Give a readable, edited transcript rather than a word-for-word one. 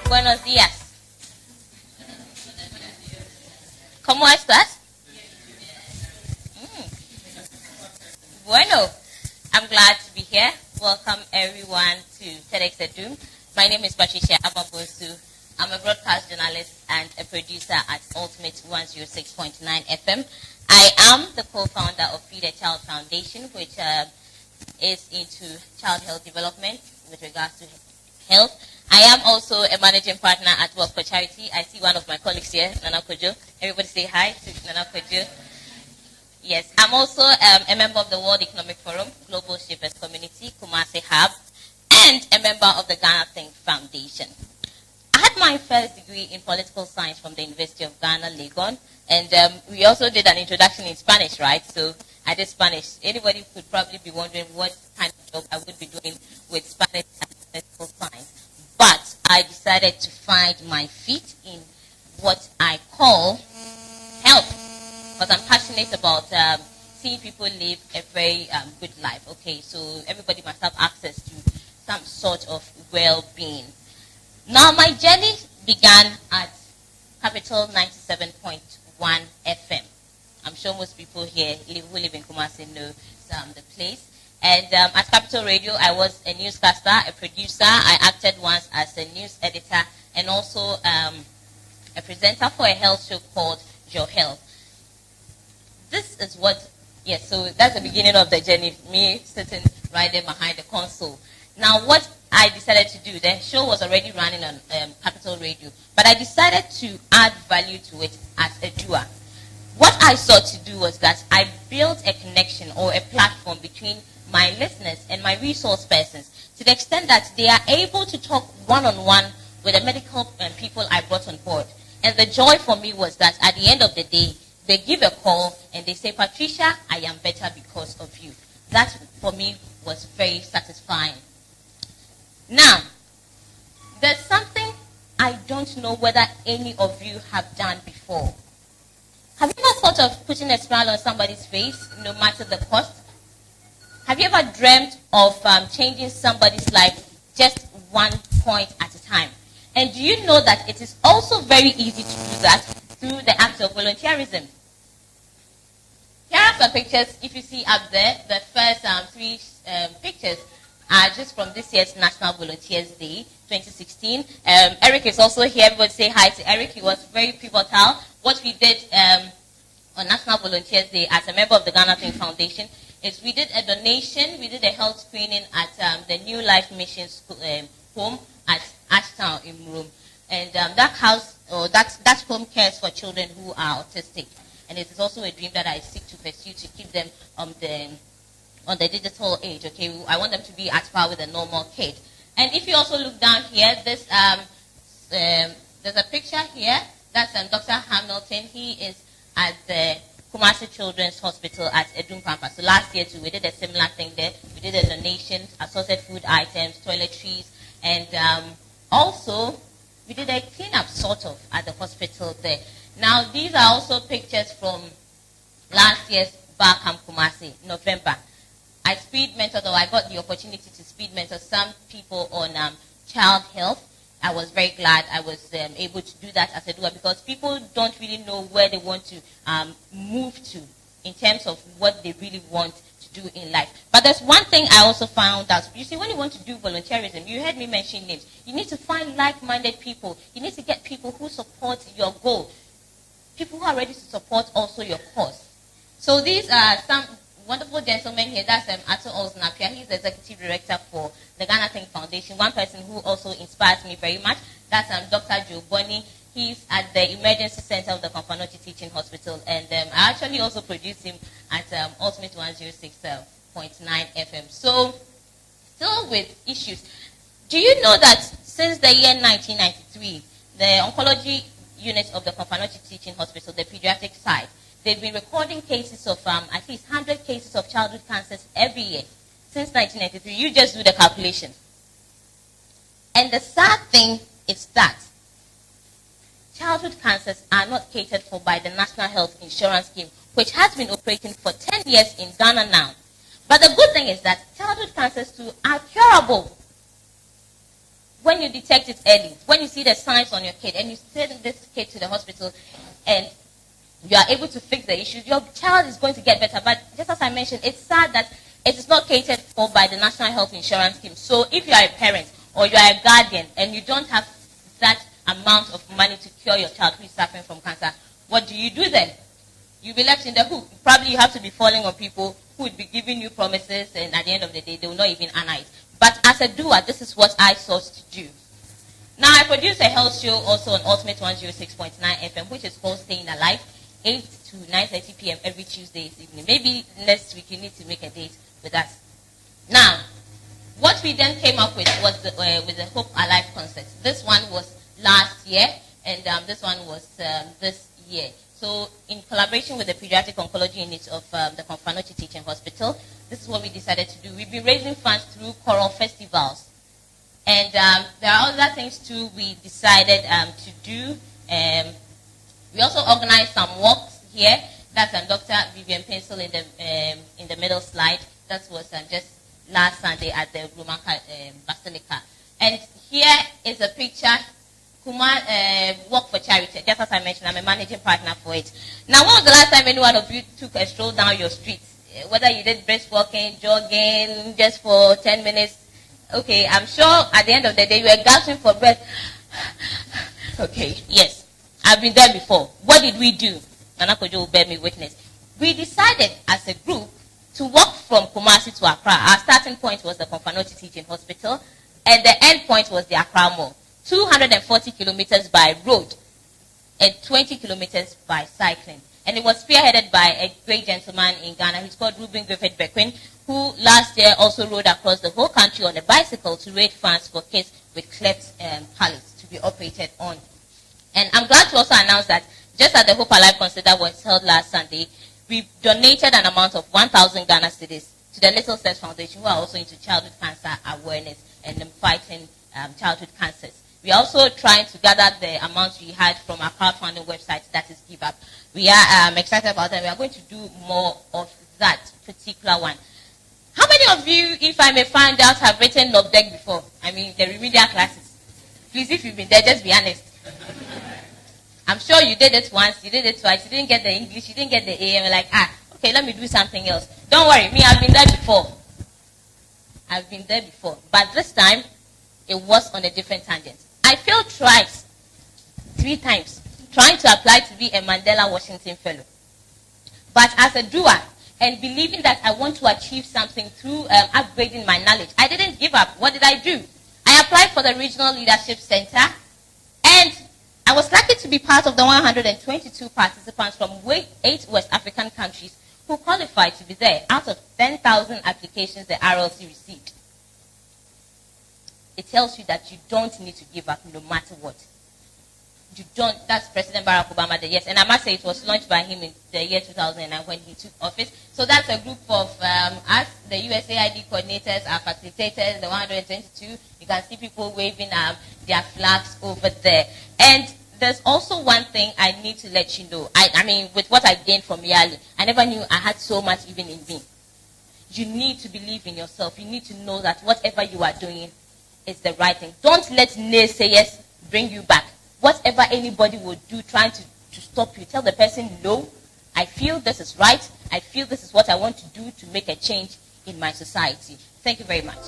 Buenos días. ¿Cómo estás? Bueno, I'm glad to be here. Welcome everyone to TEDxAdum. My name is Patricia. I'm a Bonsu. I'm a broadcast journalist and a producer at Ultimate 106.9 FM. I am the co-founder of Feed a Child Foundation, which is into child health development with regards to health. I am also a managing partner at Work for Charity. I see one of my colleagues here, Nana Kojo. Everybody say hi to Nana Kojo. Yes, I'm also a member of the World Economic Forum, Global Shapers Community, Kumasi Hub, and a member of the Ghana Think Foundation. I had my first degree in political science from the University of Ghana, Legon, and we also did an introduction in Spanish, right? So I did Spanish. Anybody could probably be wondering what kind of job I would be doing with Spanish and political science. But I decided to find my feet in what I call health, because I'm passionate about seeing people live a very good life. Okay, so everybody must have access to some sort of well-being. Now, my journey began at Capital 97.1 FM. I'm sure most people here who live in Kumasi know the place. And at Capital Radio, I was a newscaster, a producer. I acted once as a news editor and also a presenter for a health show called Your Health. This is what, yes, so that's the beginning of the journey, me sitting right there behind the console. Now, what I decided to do, the show was already running on Capital Radio, but I decided to add value to it as a doer. What I sought to do was that I built a connection or a platform between my listeners and my resource persons to the extent that they are able to talk one-on-one with the medical people I brought on board. And the joy for me was that at the end of the day, they give a call and they say, Patricia, I am better because of you. That for me was very satisfying. Now, there's something I don't know whether any of you have done before. Have you ever thought of putting a smile on somebody's face, no matter the cost? Have you ever dreamt of changing somebody's life just 1 point at a time? And do you know that it is also very easy to do that through the act of volunteerism? Here are some pictures. If you see up there, the first 3 pictures are just from this year's National Volunteers Day, 2016. Eric is also here. Everybody say hi to Eric. He was very pivotal. What we did on National Volunteers Day as a member of the Ghana Think Foundation is we did a donation. We did a health screening at the New Life Missions home at Ashtown in Rome. And that house, or that home cares for children who are autistic. And it is also a dream that I seek to pursue to keep them on the digital age. Okay, I want them to be at par with a normal kid. And if you also look down here, there's a picture here. That's Dr. Hamilton. He is at the Kumasi Children's Hospital at Edum Pampa. So last year too, we did a similar thing there. We did a donation, assorted food items, toiletries, and also we did a cleanup sort of at the hospital there. Now these are also pictures from last year's Barcamp Kumasi, November. I speed mentored, or I got the opportunity to speed mentor some people on child health. I was very glad I was able to do that as a doer, because people don't really know where they want to move to in terms of what they really want to do in life. But there's one thing I also found out. You see, when you want to do volunteerism, you heard me mention names. You need to find like-minded people. You need to get people who support your goal. People who are ready to support also your cause. So these are some wonderful gentlemen here. That's Ato Olsnapia. He's the executive director for the Ghana Think Foundation. One person who also inspires me very much. That's Dr. Joe Bonnie. He's at the emergency center of the Kampanoti Teaching Hospital. And I actually also produce him at Ultimate 106.9 FM. So, still with issues. Do you know that since the year 1993, the oncology unit of the Kampanoti Teaching Hospital, the pediatric side, they've been recording cases of at least 100 cases of childhood cancers every year since 1993. You just do the calculation. And the sad thing is that childhood cancers are not catered for by the National Health Insurance Scheme, which has been operating for 10 years in Ghana now. But the good thing is that childhood cancers too are curable. when you detect it early, when you see the signs on your kid and you send this kid to the hospital and you are able to fix the issues, your child is going to get better. But just as I mentioned, it's sad that it is not catered for by the National Health Insurance Scheme. So if you are a parent or you are a guardian and you don't have that amount of money to cure your child who is suffering from cancer, what do you do then? You'll be left in the hook. Probably you have to be falling on people who would be giving you promises, and at the end of the day, they will not even honor it. But as a doer, this is what I sought to do. Now, I produce a health show also on Ultimate 106.9 FM, which is called Staying Alive, 8 to 9:30 p.m. every Tuesday evening. Maybe next week you need to make a date with us. Now, what we then came up with was with the Hope Alive concert. This one was last year, and this one was this year. So, in collaboration with the Pediatric Oncology Unit of the Confanochi Teaching Hospital, this is what we decided to do. We've been raising funds through choral festivals. And there are other things too we decided to do. We also organized some walks here. That's Dr. Vivian Pencil in the middle slide. That was just last Sunday at the Roman Basilica. And here is a picture. Kuma Walk for Charity. Just as I mentioned, I'm a managing partner for it. Now, when was the last time any one of you took a stroll down your street? Whether you did brisk walking, jogging, just for 10 minutes. Okay, I'm sure at the end of the day, you were gasping for breath. Okay, yes. I've been there before. What did we do? Nana Kojo will bear me witness. We decided as a group to walk from Kumasi to Accra. Our starting point was the Confanochi Teaching Hospital, and the end point was the Accra Mall. 240 kilometers by road and 20 kilometers by cycling. And it was spearheaded by a great gentleman in Ghana. He's called Ruben Griffith Bequin, who last year also rode across the whole country on a bicycle to raise funds for kids with cleft palates to be operated on. And I'm glad to also announce that just at the Hope Alive concert that was held last Sunday, we donated an amount of 1,000 Ghana cedis to the Little Steps Foundation, who are also into childhood cancer awareness and fighting childhood cancers. We are also trying to gather the amounts we had from our crowdfunding website, that is Give Up. We are excited about that. We are going to do more of that particular one. How many of you, if I may find out, have written NOVDEC before? I mean, the remedial classes. Please, if you've been there, just be honest. I'm sure you did it once, you did it twice, you didn't get the English, you didn't get the A, and you're like, okay, let me do something else. Don't worry, me, I've been there before. I've been there before. But this time, it was on a different tangent. I failed twice, 3 times, trying to apply to be a Mandela Washington Fellow. But as a doer, and believing that I want to achieve something through upgrading my knowledge, I didn't give up. What did I do? I applied for the Regional Leadership Center, and I was lucky to be part of the 122 participants from 8 West African countries who qualified to be there out of 10,000 applications the RLC received. It tells you that you don't need to give up no matter what. You don't. That's President Barack Obama, yes. And I must say it was launched by him in the year 2009 when he took office. So that's a group of us, the USAID coordinators, our facilitators, the 122. You can see people waving their flags over there. And there's also one thing I need to let you know. I mean, with what I gained from Yali, I never knew I had so much even in me. You need to believe in yourself. You need to know that whatever you are doing is the right thing. Don't let naysayers bring you back. Whatever anybody would do trying to stop you, tell the person, no, I feel this is right. I feel this is what I want to do to make a change in my society. Thank you very much.